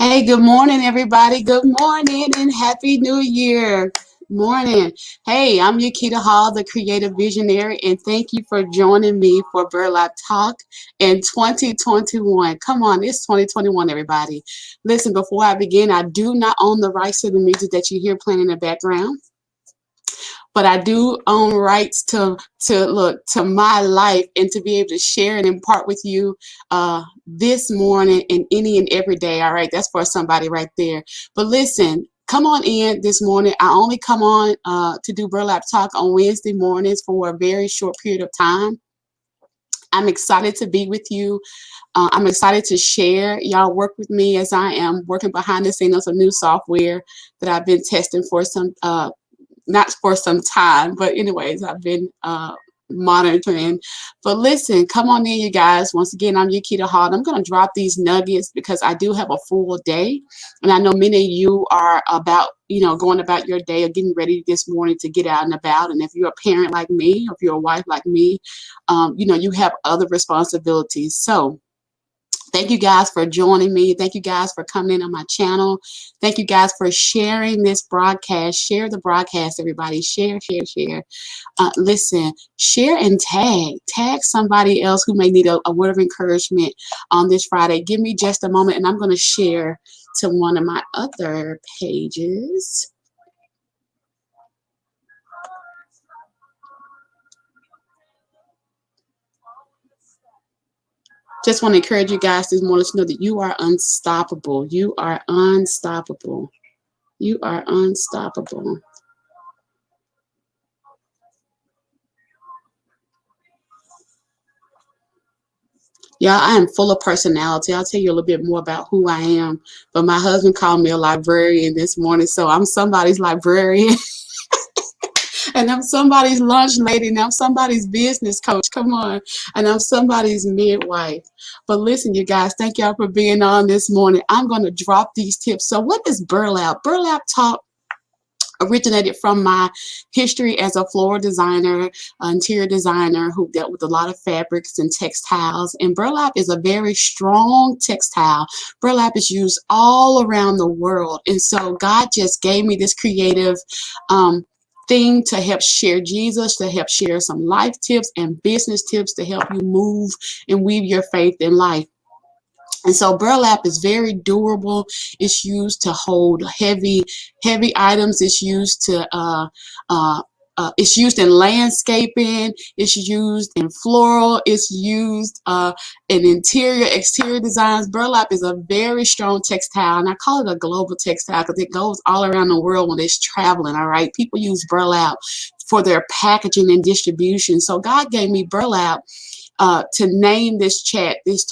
Hey, good morning, everybody. Good morning and happy new year. Morning. Hey, I'm Yuketa Hall, the creative visionary, and thank you for joining me for Burlap Talk in 2021. Come on, it's 2021, everybody. Listen, before I begin, I do not own the rights to the music that you hear playing in the background, but I do own rights to my life and to be able to share and impart with you this morning and any and every day. All right, that's for somebody right there. But listen, come on in this morning. I only come on to do Burlap Talk on Wednesday mornings for a very short period of time. I'm excited to be with you. I'm excited to share. Y'all work with me as I am working behind the scenes on some new software that I've been testing for some not for some time, but anyways, I've been monitoring. But listen, come on in, you guys. Once again, I'm Yuketa Hall. I'm going to drop these nuggets because I do have a full day, and I know many of you are about, going about your day or getting ready this morning to get out and about. And if you're a parent like me, or if you're a wife like me, you have other responsibilities. So thank you guys for joining me. Thank you guys for coming in on my channel. Thank you guys for sharing this broadcast. Share the broadcast, everybody. Share, share, share. Listen, share and tag. Tag somebody else who may need a word of encouragement on this Friday. Give me just a moment, and I'm going to share to one of my other pages. Just want to encourage you guys this morning to know that you are unstoppable. You are unstoppable. You are unstoppable. Yeah, I am full of personality. I'll tell you a little bit more about who I am. But my husband called me a librarian this morning, so I'm somebody's librarian. And I'm somebody's lunch lady, and I'm somebody's business coach. Come on. And I'm somebody's midwife. But listen, you guys, thank y'all for being on this morning. I'm going to drop these tips. So what is burlap? Burlap talk originated from my history as a floral designer, interior designer who dealt with a lot of fabrics and textiles. And burlap is a very strong textile. Burlap is used all around the world. And so God just gave me this creative thing to help share Jesus, to help share some life tips and business tips to help you move and weave your faith in life. And so burlap is very durable. It's used to hold heavy items. It's used in landscaping. It's used in floral. It's used in exterior designs. Burlap is a very strong textile, and I call it a global textile because it goes all around the world when it's traveling. All right, people use burlap for their packaging and distribution. So God gave me burlap to name this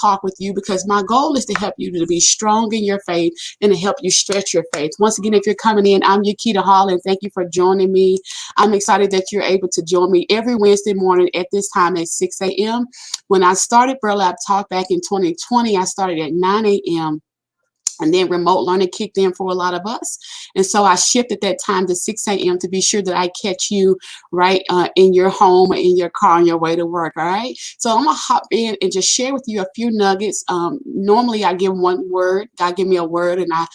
talk with you, because my goal is to help you to be strong in your faith and to help you stretch your faith. Once again, if you're coming in, I'm Yuketa Hall, and thank you for joining me. I'm excited that you're able to join me every Wednesday morning at this time at 6 a.m. When I started Burlap Talk back in 2020, I started at 9 a.m. And then remote learning kicked in for a lot of us. And so I shifted that time to 6 a.m. to be sure that I catch you right in your home or in your car on your way to work. All right. So I'm going to hop in and just share with you a few nuggets. Normally I give one word. God give me a word, and I,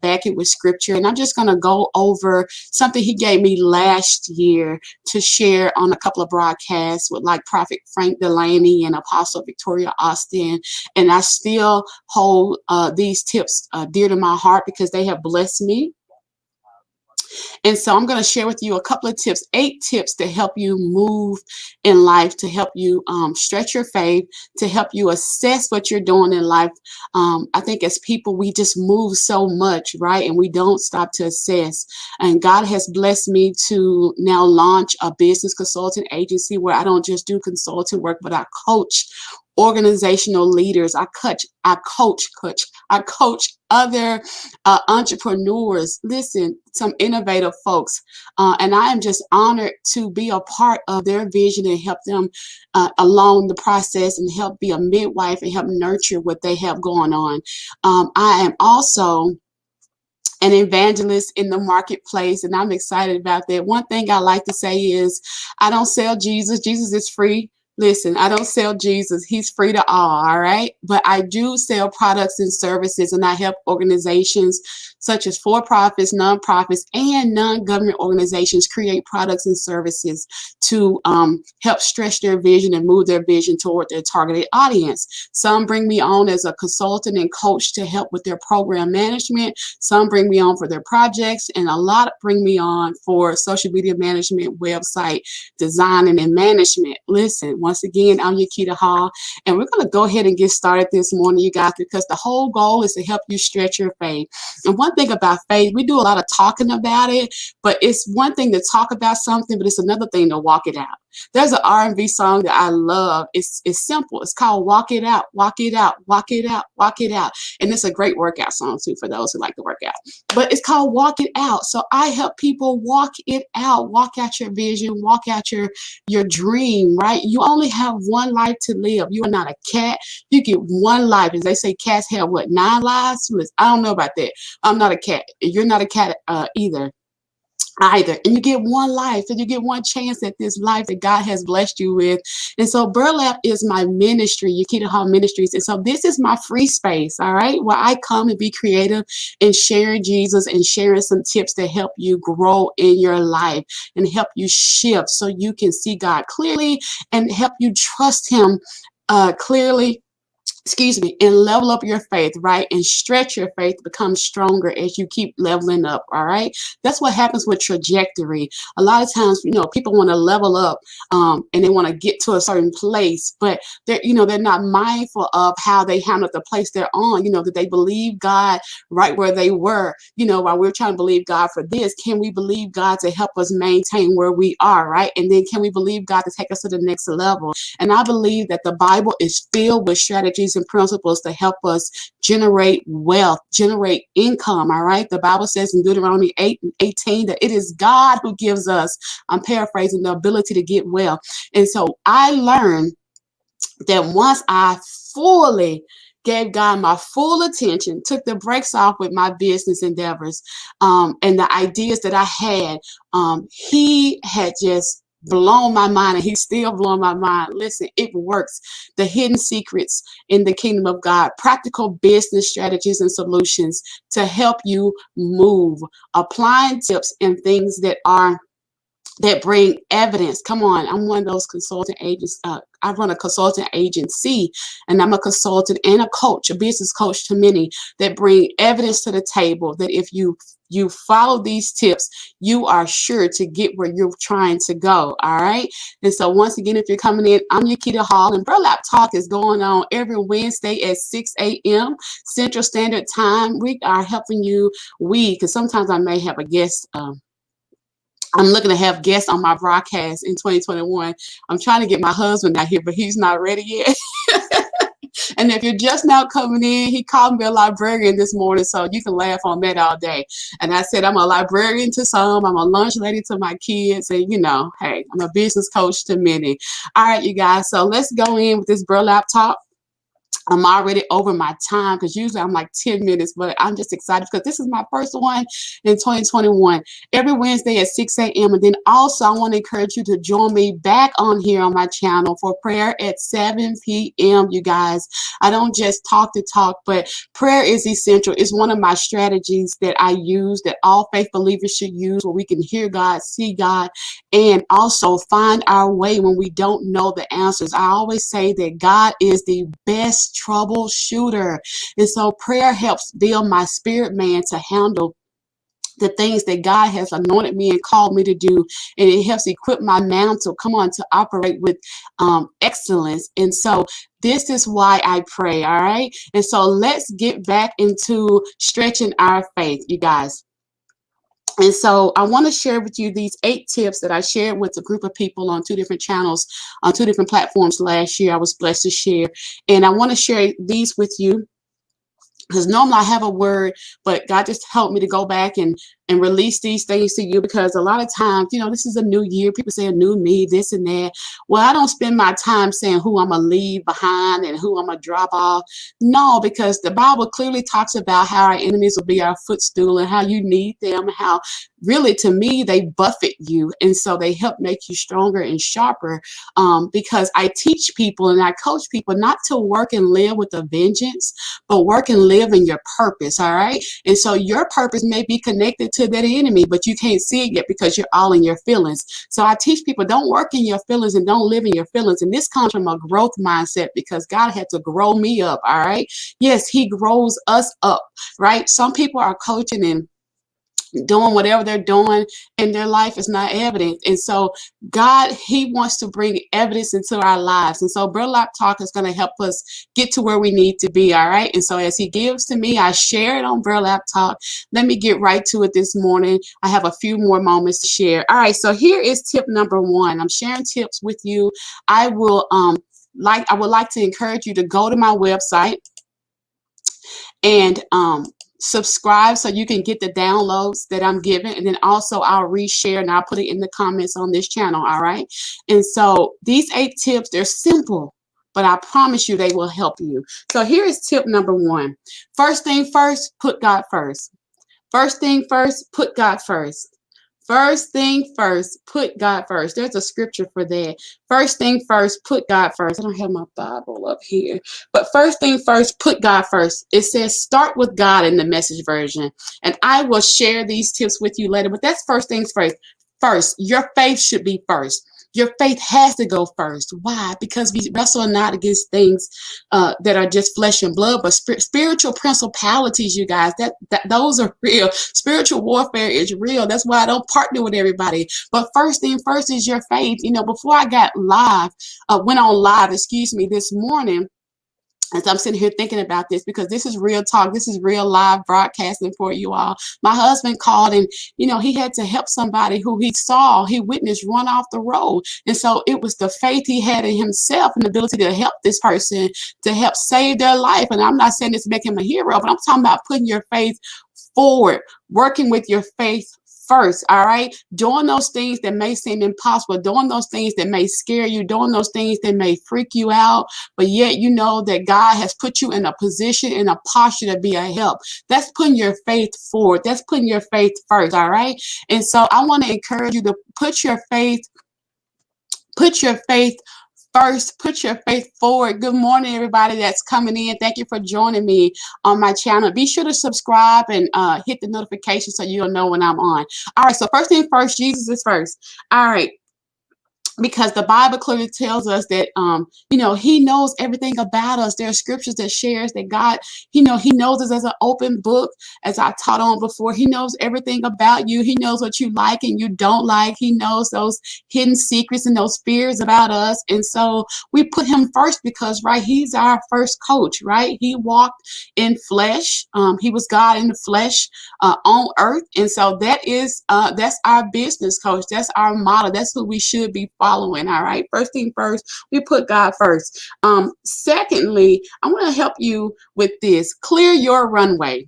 back it with scripture. And I'm just going to go over something he gave me last year to share on a couple of broadcasts with like Prophet Frank Delaney and Apostle Victoria Austin. And I still hold these tips dear to my heart because they have blessed me. And so I'm going to share with you a couple of tips, 8 tips to help you move in life, to help you stretch your faith, to help you assess what you're doing in life. I think as people, we just move so much, right? And we don't stop to assess. And God has blessed me to now launch a business consulting agency where I don't just do consulting work, but I coach organizational leaders. I coach other entrepreneurs. Listen, some innovative folks, and I am just honored to be a part of their vision and help them along the process and help be a midwife and help nurture what they have going on. I am also an evangelist in the marketplace, and I'm excited about that. One thing I like to say is I don't sell Jesus. Jesus is free. Listen, I don't sell Jesus. He's free to all right? But I do sell products and services, and I help organizations such as for-profits, nonprofits, and non-government organizations create products and services to help stretch their vision and move their vision toward their targeted audience. Some bring me on as a consultant and coach to help with their program management. Some bring me on for their projects, and a lot bring me on for social media management, website designing, and management. Listen, once again, I'm Yuketa Hall, and we're going to go ahead and get started this morning, you guys, because the whole goal is to help you stretch your faith. And one thing about faith, we do a lot of talking about it, but it's one thing to talk about something, but it's another thing to walk it out. There's an R&B song that I love. It's simple. It's called Walk It Out, Walk It Out, Walk It Out, Walk It Out. And it's a great workout song too for those who like to work out. But it's called Walk It Out. So I help people walk it out, walk out your vision, walk out your dream, right? You only have one life to live. You are not a cat. You get one life. As they say, cats have what, 9 lives? I don't know about that. I'm not a cat. You're not a cat either. And you get one life, and you get one chance at this life that God has blessed you with. And so Burlap is my ministry, Yuketa Hall Ministries. And so this is my free space, all right, where I come and be creative and sharing Jesus and sharing some tips to help you grow in your life and help you shift so you can see God clearly and help you trust him clearly. And level up your faith, right? And stretch your faith to become stronger as you keep leveling up, all right? That's what happens with trajectory. A lot of times, people want to level up and they want to get to a certain place, but they're not mindful of how they handle the place they're on, that they believe God right where they were, while we're trying to believe God for this. Can we believe God to help us maintain where we are, right? And then can we believe God to take us to the next level? And I believe that the Bible is filled with strategies and principles to help us generate wealth, generate income, all right? The Bible says in Deuteronomy 8:18 that it is God who gives us, I'm paraphrasing, the ability to get wealth. And so I learned that once I fully gave God my full attention, took the brakes off with my business endeavors and the ideas that I had, he had just blown my mind, and he's still blowing my mind. Listen, it works. The hidden secrets in the kingdom of God, practical business strategies and solutions to help you move, applying tips and things that bring evidence. Come on, I'm one of those consultant agents. I run a consultant agency, and I'm a consultant and a coach, a business coach to many, that bring evidence to the table that if you follow these tips, you are sure to get where you're trying to go, all right? And so once again, if you're coming in, I'm Yuketa Hall, and Burlap Talk is going on every Wednesday at 6 a.m. Central Standard Time. We are helping you, because sometimes I may have a guest, I'm looking to have guests on my broadcast in 2021. I'm trying to get my husband out here, but he's not ready yet. And if you're just now coming in, he called me a librarian this morning, so you can laugh on that all day. And I said, I'm a librarian to some, I'm a lunch lady to my kids, and hey, I'm a business coach to many. All right, you guys, so let's go in with this Burlap Talk. I'm already over my time because usually I'm like 10 minutes, but I'm just excited because this is my first one in 2021. Every Wednesday at 6 a.m. And then also I want to encourage you to join me back on here on my channel for prayer at 7 p.m. You guys, I don't just talk to talk, but prayer is essential. It's one of my strategies that I use, that all faith believers should use, where we can hear God, see God, and also find our way when we don't know the answers. I always say that God is the best troubleshooter. And so prayer helps build my spirit man to handle the things that God has anointed me and called me to do. And it helps equip my mantle, to operate with excellence. And so this is why I pray, all right? And so let's get back into stretching our faith, you guys. And so I want to share with you these 8 tips that I shared with a group of people on 2 different channels, on 2 different platforms last year. I was blessed to share. And I want to share these with you because normally I have a word, but God just helped me to go back and and release these things to you, because a lot of times, this is a new year. People say a new me, this and that. Well, I don't spend my time saying who I'm going to leave behind and who I'm going to drop off. No, because the Bible clearly talks about how our enemies will be our footstool and how you need them, how really, to me, they buffet you. And so they help make you stronger and sharper, because I teach people and I coach people not to work and live with a vengeance, but work and live in your purpose. All right. And so your purpose may be connected to that enemy, but you can't see it yet because you're all in your feelings. So I teach people, don't work in your feelings and don't live in your feelings. And this comes from a growth mindset, because God had to grow me up. All right. Yes, he grows us up, right? Some people are coaching and doing whatever they're doing in their life is not evident. And so God, he wants to bring evidence into our lives. And so Burlap Talk is going to help us get to where we need to be. All right. And so as he gives to me, I share it on Burlap Talk. Let me get right to it this morning. I have a few more moments to share. All right. So here is tip number 1. I'm sharing tips with you. I would like to encourage you to go to my website and subscribe so you can get the downloads that I'm giving. And then also I'll reshare and I'll put it in the comments on this channel. All right. And so these 8 tips, they're simple, but I promise you they will help you. So here is tip number 1. First thing first, put God first. First thing first, put God first. First thing first, put God first. There's a scripture for that. First thing first, put God first. I don't have my Bible up here. But first thing first, put God first. It says start with God in the Message version. And I will share these tips with you later. But that's first things first. First, your faith should be first. Your faith has to go first. Why? Because we wrestle not against things that are just flesh and blood, but spiritual principalities, you guys. That those are real. Spiritual warfare is real. That's why I don't partner with everybody. But first thing first is your faith. Before I went on live, this morning, as I'm sitting here thinking about this, because this is real talk, this is real live broadcasting for you all. My husband called and, he had to help somebody who he witnessed run off the road. And so it was the faith he had in himself and the ability to help this person, to help save their life. And I'm not saying this to make him a hero, but I'm talking about putting your faith forward, working with your faith first. All right. Doing those things that may seem impossible, doing those things that may scare you, doing those things that may freak you out, but yet you know that God has put you in a position, in a posture to be a help. That's putting your faith forward. That's putting your faith first. All right. And so I want to encourage you to put your faith first, put your faith forward. Good morning, everybody that's coming in. Thank you for joining me on my channel. Be sure to subscribe and hit the notification so you'll know when I'm on. All right, so first thing first, Jesus is first. All right. Because the Bible clearly tells us that, he knows everything about us. There are scriptures that shares that God, he knows us as an open book, as I taught on before. He knows everything about you. He knows what you like and you don't like. He knows those hidden secrets and those fears about us. And so we put him first because, right, he's our first coach, right? He walked in flesh. He was God in the flesh on earth. And so that's our business coach. That's our model. That's who we should be following. All right. First thing first, we put God first. Secondly, I want to help you with this. Clear your runway.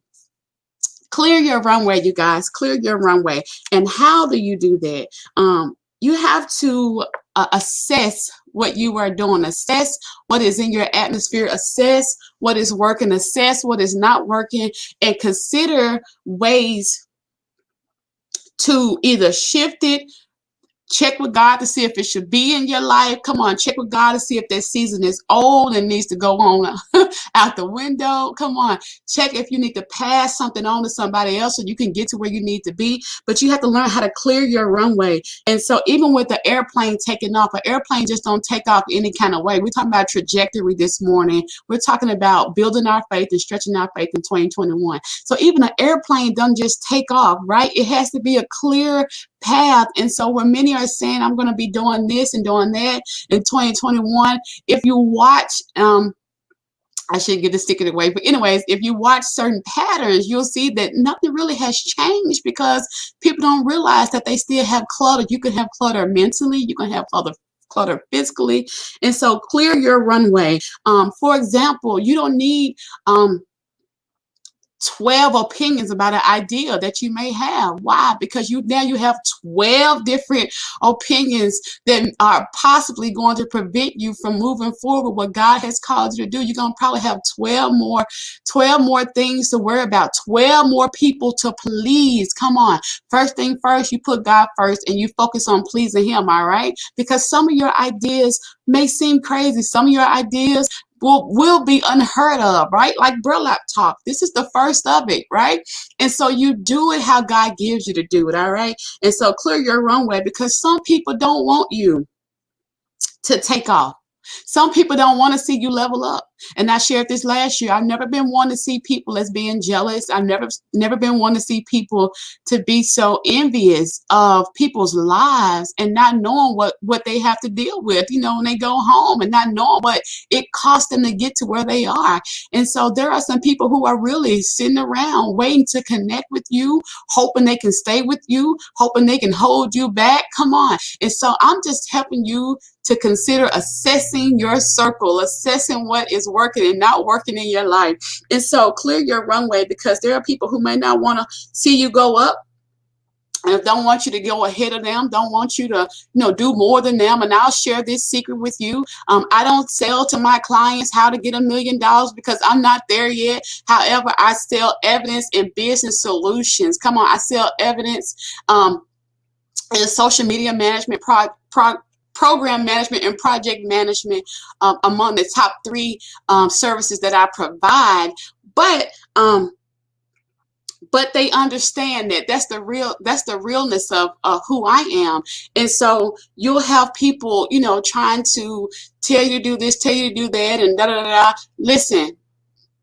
Clear your runway, you guys. Clear your runway. And how do you do that? You have to assess what you are doing. Assess what is in your atmosphere. Assess what is working. Assess what is not working. And consider ways to either shift it. Check with God to see if it should be in your life. Come on, check with God to see if that season is old and needs to go on out the window. Come on, check if you need to pass something on to somebody else so you can get to where you need to be. But you have to learn how to clear your runway. And so even with the airplane taking off, an airplane just don't take off any kind of way. We're talking about trajectory this morning. We're talking about building our faith and stretching our faith in 2021. So even an airplane doesn't just take off, right? It has to be a clear path. And so when many are saying, I'm going to be doing this and doing that in 2021, if you watch, I should get the stick away. But anyways, if you watch certain patterns, you'll see that nothing really has changed because people don't realize that they still have clutter. You can have clutter mentally. You can have other clutter physically. And so clear your runway. For example, you don't need 12 opinions about an idea that you may have. Why? Because now you have 12 different opinions that are possibly going to prevent you from moving forward what God has called you to do. You're going to probably have 12 more things to worry about, 12 more people to please. Come on. First thing first, you put God first and you focus on pleasing him, all right? Because some of your ideas may seem crazy. Some of your ideas will be unheard of, right? Like Burlap talk. This is the first of it, right? And so you do it how God gives you to do it, all right? And so clear your runway, because some people don't want you to take off. Some people don't want to see you level up. And I shared this last year. I've never been one to see people as being jealous. I've never been one to see people to be so envious of people's lives and not knowing what they have to deal with, when they go home, and not knowing what it costs them to get to where they are. And so there are some people who are really sitting around waiting to connect with you, hoping they can stay with you, hoping they can hold you back. Come on. And so I'm just helping you to consider assessing your circle, assessing what is working and not working in your life. And so clear your runway, because there are people who may not want to see you go up, and don't want you to go ahead of them, don't want you to, do more than them. And I'll share this secret with you. I don't sell to my clients how to get $1 million, because I'm not there yet. However, I sell evidence and business solutions. Come on, I sell evidence in social media management, program management, and project management, among the top 3 services that I provide. But they understand that that's the realness of who I am. And so you'll have people, trying to tell you to do this, tell you to do that, and da da da da. Listen,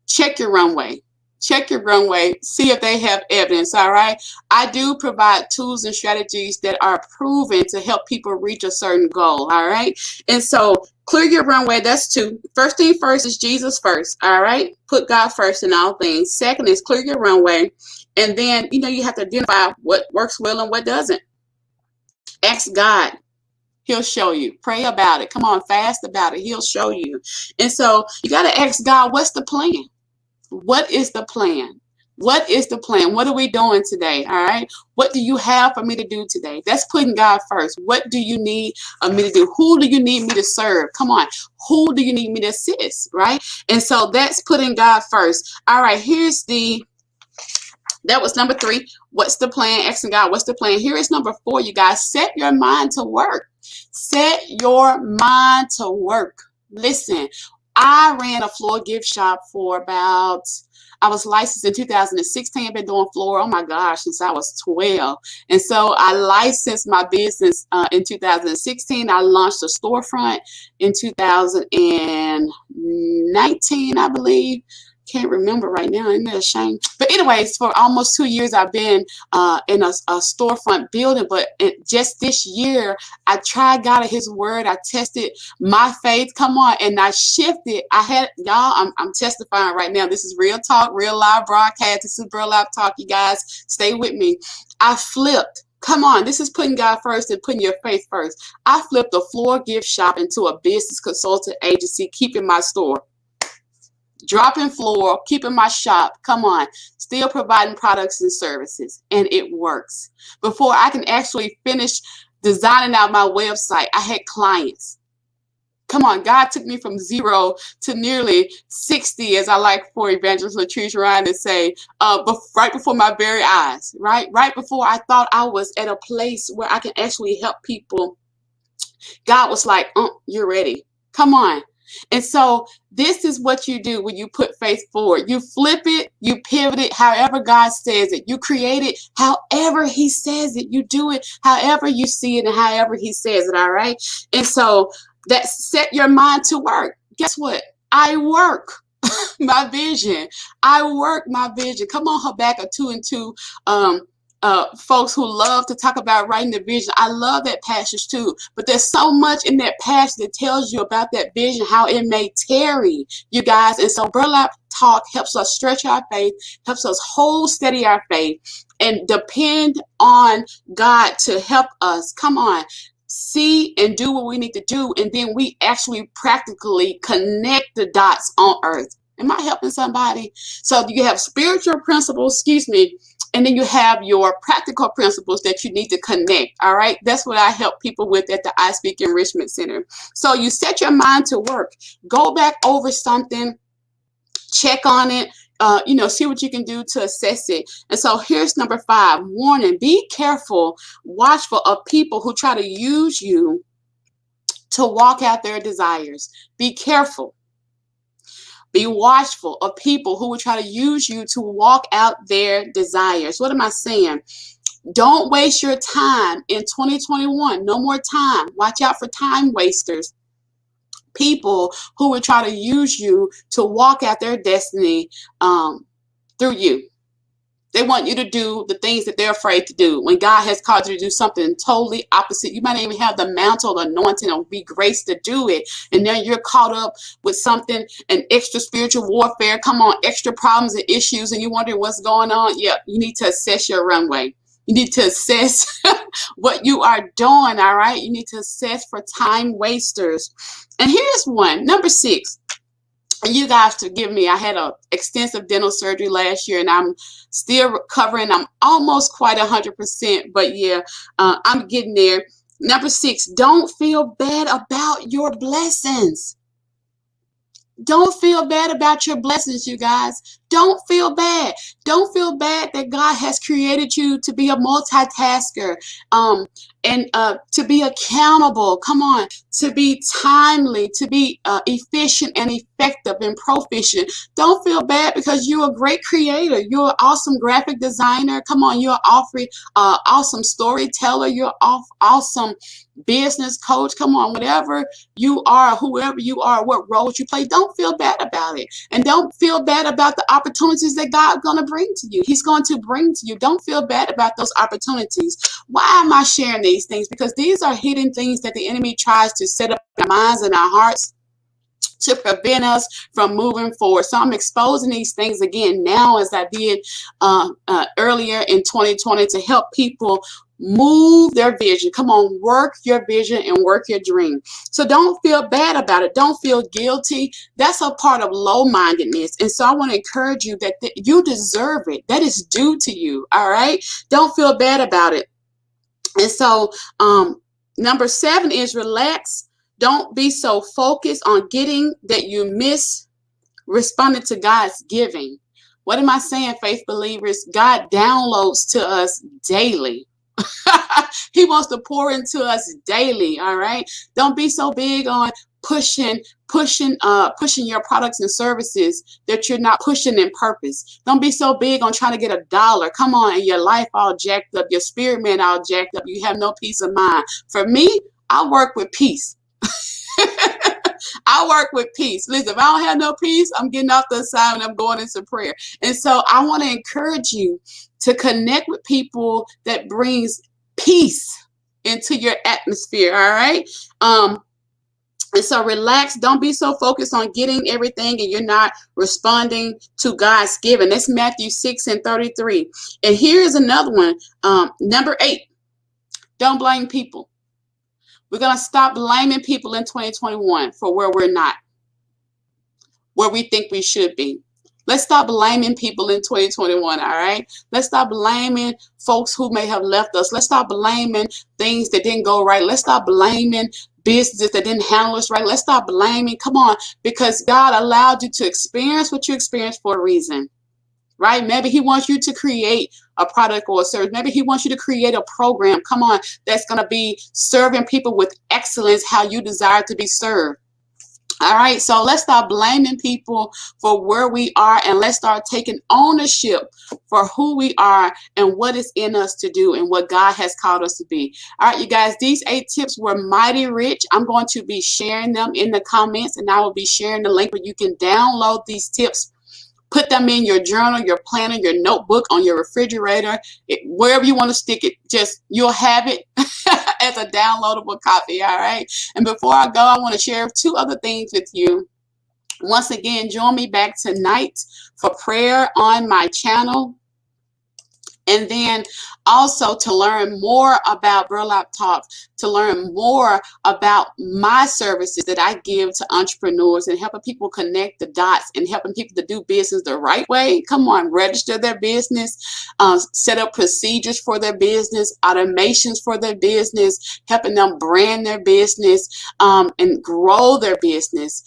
check your runway. Check your runway, see if they have evidence, all right? I do provide tools and strategies that are proven to help people reach a certain goal, all right? And so clear your runway, that's 2. First thing first is Jesus first, all right? Put God first in all things. Second is clear your runway. And then, you have to identify what works well and what doesn't. Ask God. He'll show you. Pray about it. Come on, fast about it. He'll show you. And so you got to ask God, what's the plan? What is the plan? What is the plan? What are we doing today? All right. What do you have for me to do today? That's putting God first. What do you need me to do? Who do you need me to serve? Come on. Who do you need me to assist? Right. And so that's putting God first. All right. That was number 3. What's the plan? Asking God, what's the plan? Here is number 4, you guys. Set your mind to work. Set your mind to work. Listen, I ran a floor gift shop for I was licensed in 2016. I've been doing floor, oh my gosh, since I was 12. And so I licensed my business in 2016. I launched a storefront in 2019, I believe. Can't remember right now. Isn't that a shame? But anyways, for almost 2 years, I've been in a storefront building. But just this year, I tried God at His word. I tested my faith. Come on, and I shifted. I'm testifying right now. This is real talk, real live broadcast. This is Burlap talk. You guys, stay with me. I flipped. Come on, this is putting God first and putting your faith first. I flipped a floor gift shop into a business consultant agency, keeping my store. Dropping floor, keeping my shop, come on, still providing products and services, and it works. Before I can actually finish designing out my website, I had clients. Come on, God took me from 0 to nearly 60, as I like for Evangelist Latrice Ryan to say, right before my very eyes, right? Right before I thought I was at a place where I can actually help people. God was like, you're ready. Come on. And so this is what you do when you put faith forward. You flip it, you pivot it however God says it. You create it however He says it. You do it however you see it and however He says it, all right? And so that set your mind to work. Guess what? I work my vision. I work my vision. Come on, Habakkuk 2:2. Folks who love to talk about writing the vision. I love that passage too, but there's so much in that passage that tells you about that vision, how it may tarry, you guys. And so Burlap talk helps us stretch our faith, helps us hold steady our faith, and depend on God to help us. Come on, see and do what we need to do, and then we actually practically connect the dots on earth. Am I helping somebody? So you have spiritual principles, excuse me, and then you have your practical principles that you need to connect. All right. That's what I help people with at the I Speak Enrichment Center. So you set your mind to work. Go back over something, check on it, see what you can do to assess it. And so here's number 5, warning: be careful, watchful of people who try to use you to walk out their desires. Be careful. Be watchful of people who will try to use you to walk out their desires. What am I saying? Don't waste your time in 2021. No more time. Watch out for time wasters. People who will try to use you to walk out their destiny through you. They want you to do the things that they're afraid to do when God has called you to do something totally opposite. You might not even have the mantle, the anointing, or be graced to do it. And then you're caught up with something, an extra spiritual warfare. Come on, extra problems and issues, and you wonder what's going on. Yeah, you need to assess your runway. You need to assess what you are doing, all right? You need to assess for time wasters. And here's one, number 6. And you guys forgive me. I had an extensive dental surgery last year, and I'm still recovering. I'm almost quite 100%, but yeah, I'm getting there. Number 6, don't feel bad about your blessings. Don't feel bad about your blessings, you guys. Don't feel bad. Don't feel bad that God has created you to be a multitasker, and to be accountable. Come on, to be timely, to be efficient and effective and proficient. Don't feel bad because you're a great creator. You're an awesome graphic designer. Come on, you're an awesome storyteller. You're awesome business coach. Come on, whatever you are, whoever you are, what roles you play, don't feel bad about it. And don't feel bad about the opportunities that God's going to bring to you. He's going to bring to you. Don't feel bad about those opportunities. Why am I sharing these things? Because these are hidden things that the enemy tries to set up in our minds and our hearts to prevent us from moving forward. So I'm exposing these things again now, as I did earlier in 2020, to help people move their vision. Come on, work your vision and work your dream. So don't feel bad about it. Don't feel guilty. That's a part of low-mindedness. And so I want to encourage you that you deserve it. That is due to you. All right. Don't feel bad about it. And so number 7 is relax. Don't be so focused on getting that you miss responding to God's giving. What am I saying, faith believers? God downloads to us daily. He wants to pour into us daily. All right. Don't be so big on pushing your products and services that you're not pushing in purpose. Don't be so big on trying to get $1. Come on, and your life all jacked up, your spirit man all jacked up. You have no peace of mind. For me, I work with peace. I work with peace. Listen, if I don't have no peace, I'm getting off the assignment. I'm going into prayer. And so I want to encourage you to connect with people that brings peace into your atmosphere. All right. And so relax. Don't be so focused on getting everything and you're not responding to God's giving. That's Matthew 6:33. And here's another one. Number 8, don't blame people. We're going to stop blaming people in 2021 for where we're not, where we think we should be. Let's stop blaming people in 2021, all right? Let's stop blaming folks who may have left us. Let's stop blaming things that didn't go right. Let's stop blaming businesses that didn't handle us right. Let's stop blaming. Come on, because God allowed you to experience what you experienced for a reason. Right? Maybe he wants you to create a product or a service. Maybe he wants you to create a program. Come on, that's going to be serving people with excellence, how you desire to be served. All right, so let's stop blaming people for where we are, and let's start taking ownership for who we are and what is in us to do and what God has called us to be. All right, you guys, these 8 tips were mighty rich. I'm going to be sharing them in the comments, and I will be sharing the link where you can download these tips. Put them in your journal, your planner, your notebook, on your refrigerator, wherever you want to stick it. Just you'll have it as a downloadable copy. All right. And before I go, I want to share 2 other things with you. Once again, join me back tonight for prayer on my channel. And then Also, to learn more about Burlap Talk, to learn more about my services that I give to entrepreneurs and helping people connect the dots and helping people to do business the right way. Come on, register their business, set up procedures for their business, automations for their business, helping them brand their business and grow their business.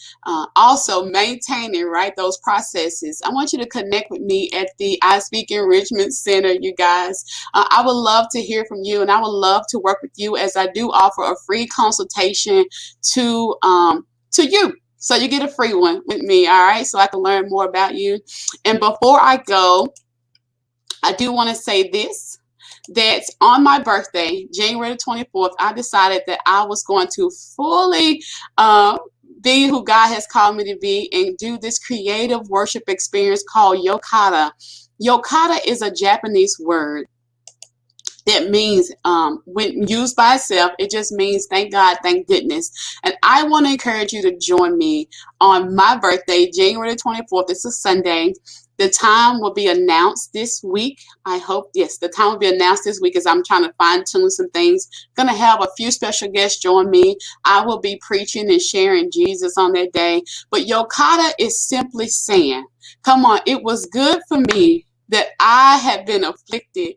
Also, maintaining, right, those processes. I want you to connect with me at the I Speak Enrichment Center, you guys. I would love to hear from you, and I would love to work with you, as I do offer a free consultation to you. So you get a free one with me, all right? So I can learn more about you. And before I go, I do want to say this, that on my birthday, January the 24th, I decided that I was going to fully be who God has called me to be and do this creative worship experience called Yuketa. Yuketa is a Japanese word that means, when used by itself, it just means thank God, thank goodness. And I want to encourage you to join me on my birthday, January the 24th. It's a Sunday. The time will be announced this week. I hope, yes, the time will be announced this week as I'm trying to fine tune some things. Going to have a few special guests join me. I will be preaching and sharing Jesus on that day. But Yuketa is simply saying, come on, it was good for me that I had been afflicted,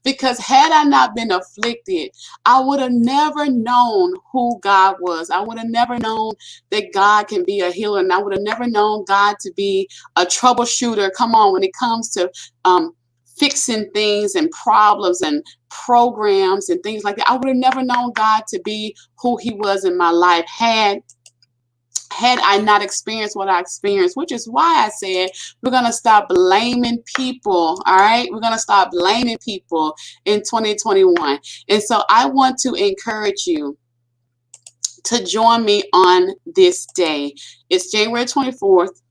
because had I not been afflicted, I would have never known who God was. I would have never known that God can be a healer, and I would have never known God to be a troubleshooter. Come on, when it comes to fixing things and problems and programs and things like that, I would have never known God to be who he was in my life had I not experienced what I experienced, which is why I said we're going to stop blaming people, all right? We're going to stop blaming people in 2021. And so I want to encourage you to join me on this day. It's January 24th.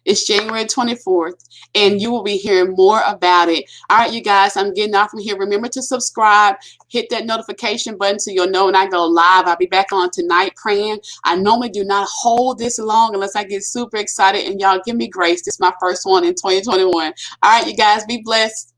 It's January 24th, and you will be hearing more about it. All right, you guys, I'm getting off from here. Remember to subscribe, hit that notification button so you'll know when I go live. I'll be back on tonight praying. I normally do not hold this long unless I get super excited, and y'all give me grace. This is my first one in 2021. All right, you guys, be blessed.